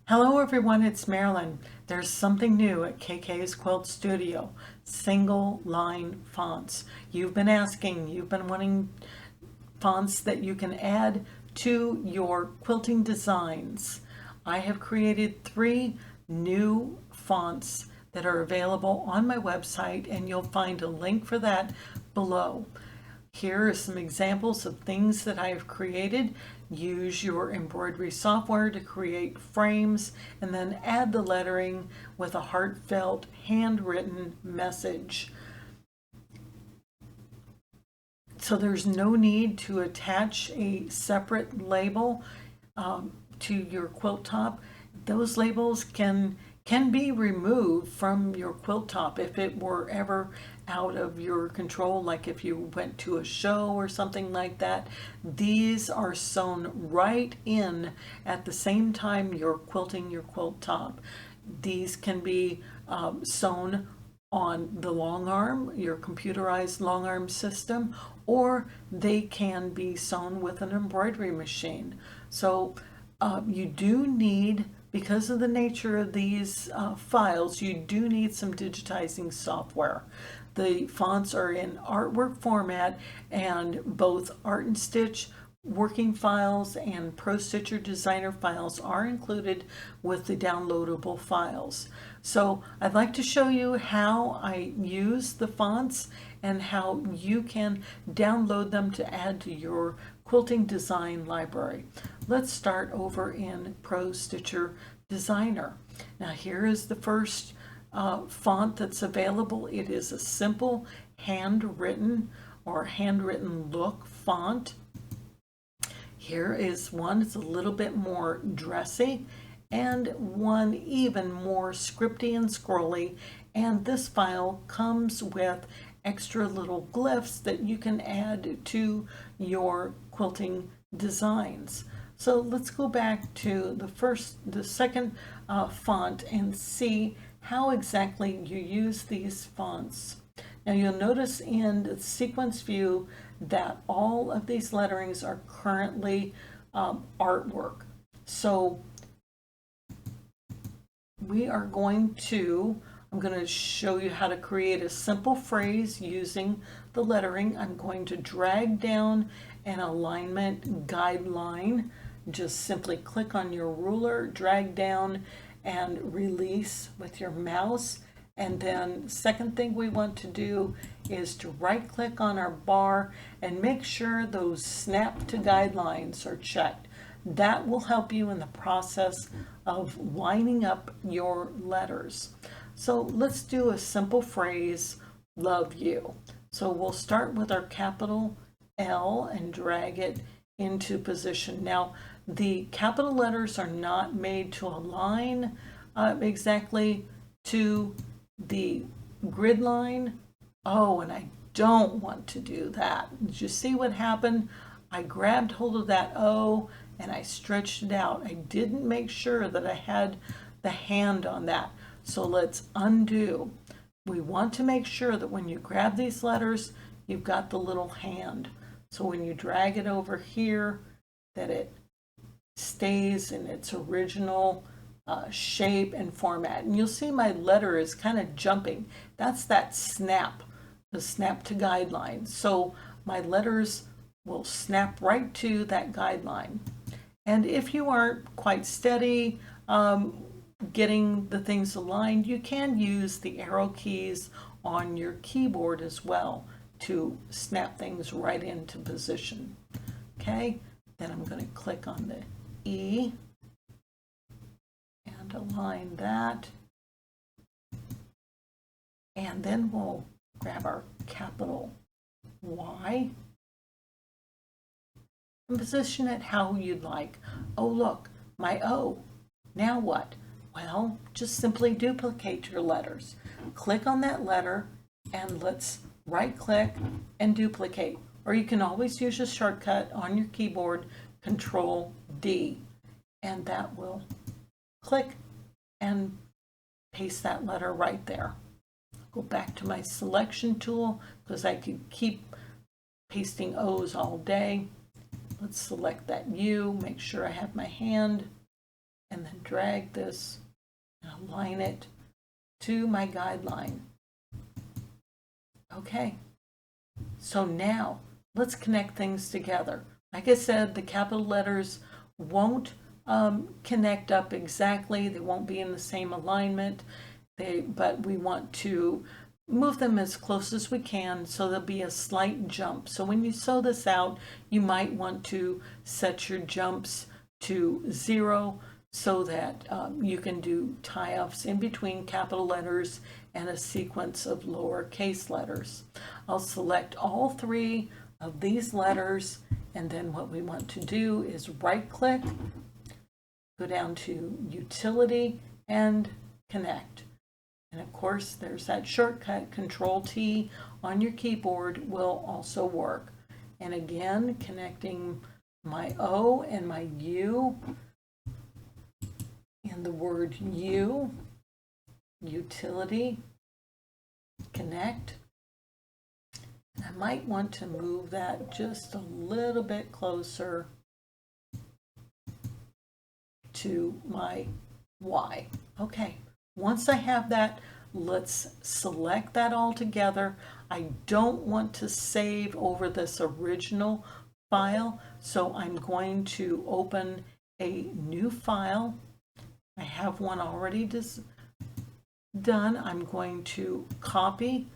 Hello everyone, it's Marilyn. There's something new at KK's Quilt Studio, single line fonts. You've been asking, you've been wanting fonts that you can add to your quilting designs. I have created 3 new fonts that are available on my website, and you'll find a link for that below. Here are some examples of things that I have created. Use your embroidery software to create frames and then add the lettering with a heartfelt handwritten message. So there's no need to attach a separate label to your quilt top. Those labels can be removed from your quilt top if it were ever out of your control, like if you went to a show or something like that. These are sewn right in at the same time you're quilting your quilt top. These can be sewn on the long arm, your computerized long arm system, or they can be sewn with an embroidery machine. So you do need, because of the nature of these files, you do need some digitizing software. The fonts are in artwork format, and both Art and Stitch working files and Pro Stitcher Designer files are included with the downloadable files. So I'd like to show you how I use the fonts and how you can download them to add to your quilting design library. Let's start over in Pro Stitcher Designer. Now here is the first font that's available. It is a simple handwritten look font. Here is one, it's a little bit more dressy, and one even more scripty and scrolly. And this file comes with extra little glyphs that you can add to your quilting designs. So let's go back to the second font and see how exactly you use these fonts. Now you'll notice in the sequence view that all of these letterings are currently artwork. So I'm going to show you how to create a simple phrase using the lettering. I'm going to drag down an alignment guideline. Just simply click on your ruler, drag down, and release with your mouse. And then second thing we want to do is to right click on our bar and make sure those snap to guidelines are checked. That will help you in the process of lining up your letters. So let's do a simple phrase, love you. So we'll start with our capital L and drag it into position. Now the capital letters are not made to align exactly to the grid line. Oh, and I don't want to do that. Did you see what happened? I grabbed hold of that O and I stretched it out. I didn't make sure that I had the hand on that. So let's undo. We want to make sure that when you grab these letters, you've got the little hand. So when you drag it over here, that it stays in its original shape and format. And you'll see my letter is kind of jumping. That's that snap, the snap to guideline. So my letters will snap right to that guideline. And if you aren't quite steady getting the things aligned, you can use the arrow keys on your keyboard as well to snap things right into position. Okay, then I'm going to click on the E and align that. And then we'll grab our capital Y and position it how you'd like. Oh, look, my O. Now what? Well, just simply duplicate your letters. Click on that letter and let's right click and duplicate. Or you can always use a shortcut on your keyboard, Control D, and that will click and paste that letter right there. Go back to my selection tool because I could keep pasting O's all day. Let's select that U, make sure I have my hand and then drag this and align it to my guideline. Okay, so now let's connect things together. Like I said, the capital letters won't connect up exactly. They won't be in the same alignment, but we want to move them as close as we can, so there'll be a slight jump. So when you sew this out, you might want to set your jumps to 0 so that you can do tie-offs in between capital letters and a sequence of lowercase letters. I'll select all 3 of these letters, and then what we want to do is right-click, go down to Utility, and Connect. And of course, there's that shortcut, Control-T on your keyboard will also work. And again, connecting my O and my U in the word U, Utility, Connect. I might want to move that just a little bit closer to my Y. Okay, once I have that, let's select that all together. I don't want to save over this original file, so I'm going to open a new file. I have one already done. I'm going to copy,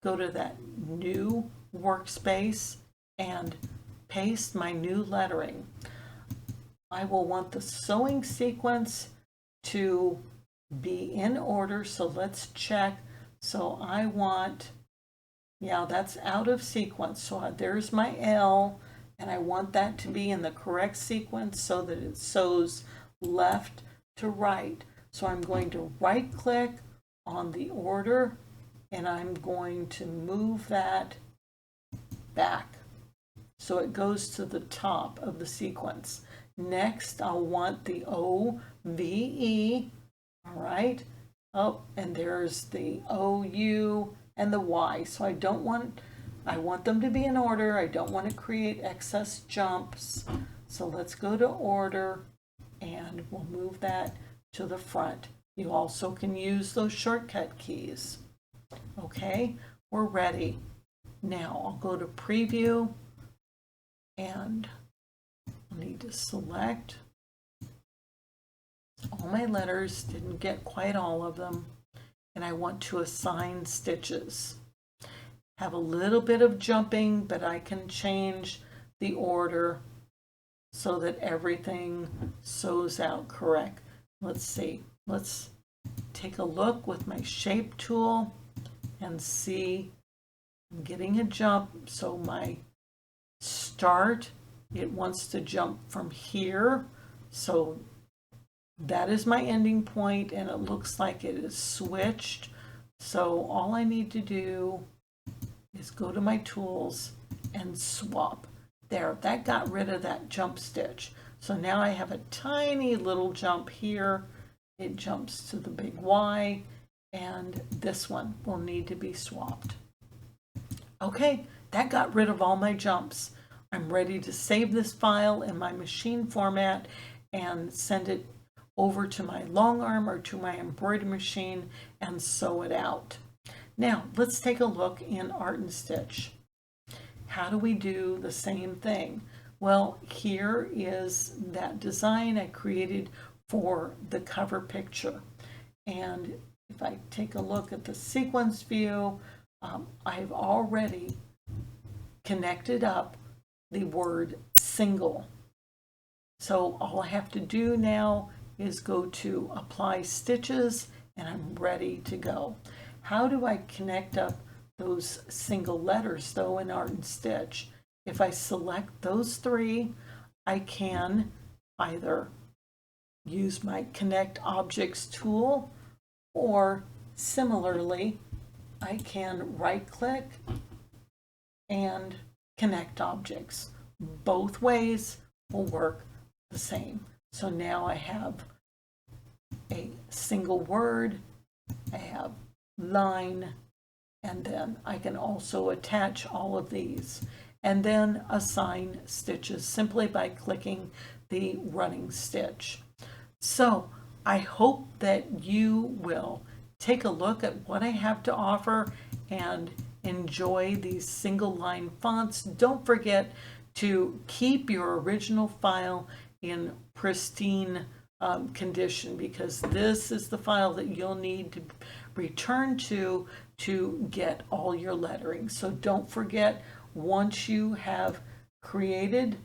go to that new workspace, and paste my new lettering. I will want the sewing sequence to be in order, so let's check. So I want, yeah, that's out of sequence. So there's my L, and I want that to be in the correct sequence so that it sews left to right. So I'm going to right click on the order, and I'm going to move that back so it goes to the top of the sequence. Next, I'll want the O-V-E, all right? Oh, and there's the O-U and the Y. So I want them to be in order. I don't want to create excess jumps. So let's go to order, and we'll move that to the front. You also can use those shortcut keys. Okay, we're ready. Now I'll go to preview, and I need to select all my letters, didn't get quite all of them, and I want to assign stitches. Have a little bit of jumping, but I can change the order so that everything sews out correct. Let's see, let's take a look with my shape tool and see. I'm getting a jump, so my start, it wants to jump from here, so that is my ending point, and it looks like it is switched. So all I need to do is go to my tools and swap. There, that got rid of that jump stitch. So now I have a tiny little jump here. It jumps to the big Y, and this one will need to be swapped. Okay, that got rid of all my jumps. I'm ready to save this file in my machine format and send it over to my long arm or to my embroidery machine and sew it out. Now let's take a look in Art and Stitch. How do we do the same thing? Well, here is that design I created for the cover picture. And if I take a look at the sequence view, I've already connected up the word single. So all I have to do now is go to apply stitches, and I'm ready to go. How do I connect up those single letters though in Art and Stitch? If I select those 3, I can either use my Connect Objects tool, or similarly, I can right click and connect objects. Both ways will work the same. So now I have a single word, I have line, and then I can also attach all of these and then assign stitches simply by clicking the running stitch. So I hope that you will take a look at what I have to offer and enjoy these single line fonts. Don't forget to keep your original file in pristine condition, because this is the file that you'll need to return to get all your lettering. So don't forget, once you have created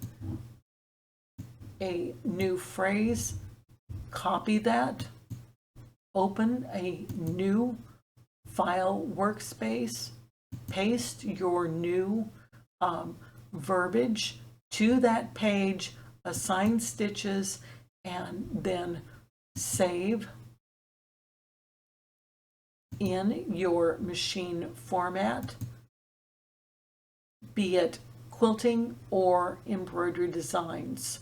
a new phrase, copy that, open a new file workspace, paste your new verbiage to that page, assign stitches, and then save in your machine format, be it quilting or embroidery designs.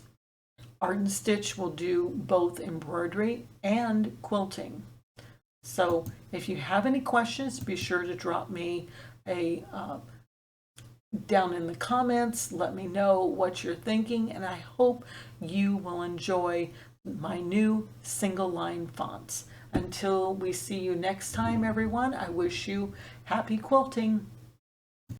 Art and Stitch will do both embroidery and quilting. So if you have any questions, be sure to drop me a down in the comments. Let me know what you're thinking, and I hope you will enjoy my new single line fonts. Until we see you next time, everyone, I wish you happy quilting.